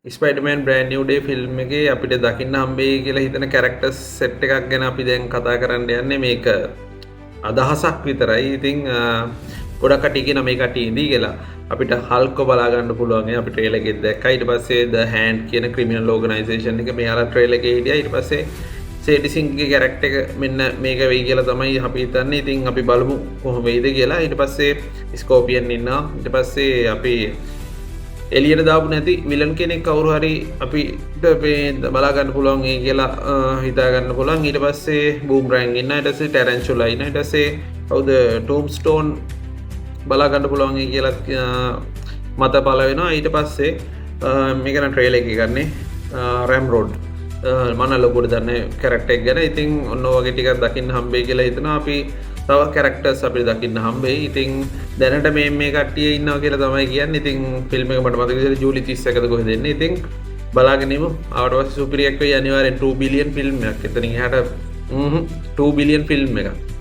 Spider-Man brand New day film එකේ අපිට දකින්න හම්බෙයි කියලා හිතන කැරක්ටර්ස් සෙට් එකක් ගැන අපි දැන් කතා කරන්න යන්නේ. මේක අදහසක් විතරයි. ඉතින් ගොඩක් කට්ටිය කියන මේ කට්ටිය ඉඳී කියලා. අපිට හල්කෝ බලා ගන්න පුළුවන්. අපි ට්‍රේලර් එකේ දැක්කා. ඊට පස්සේ ද හෑන්ඩ් කියන ක්‍රිමිනල් ඕගනයිසේෂන් එක මෙයාලා ට්‍රේලර් එකේ හිටියා. ඊට පස්සේ සේඩි සිංගේ කැරක්ටර් එක මෙන්න මේක වෙයි කියලා තමයි අපි හිතන්නේ. ඉතින් අපි බලමු කොහොම වෙයිද කියලා. ඊට පස්සේ ස්කෝපියන් ඉන්නවා. ඊට පස්සේ අපි එලියට දාපු නැති විලන් කෙනෙක් කවුරු හරි අපිට බලා ගන්න පුළුවන් ඒ කියලා හිතා ගන්න පුළුවන්. ඊට පස්සේ බූම්රැංග් ඉන්නවා. ඊට පස්සේ ටැරන්චුලා ඉන්නවා. ඊට පස්සේ කවුද ටෝම්ස්ටෝන් බලා ගන්න පුළුවන් ඒ කියලා මත පළ වෙනවා. ඊට පස්සේ මේක නම් ට්‍රේලර් එකේ ගන්නේ රැම් රෝඩ් මම ලොකුට දන්නේ කැරක්ටර් එක ගැන. ඉතින් ඔන්න වගේ ටිකක් දකින්න හම්බෙයි කියලා හිතනවා. අපි තව කැරක්ටර්ස් අපිට දකින්න හම්බෙයි. ඉතින් දැනට මේ කට්ටිය ඉන්නවා කියලා තමයි කියන්නේ. ඉතින් ෆිල්ම් එක මට මතක විදිහට ජූලි 31ද කොහෙද එන්නේ. ඉතින් බලාගෙන ඉමු. ආවට පස්සේ සුපිරියක් වෙයි අනිවාර්යෙන් 2 බිලියන් ෆිල්ම් එකක්. එතනින් එහාට 2 බිලියන් ෆිල්ම් එකක්.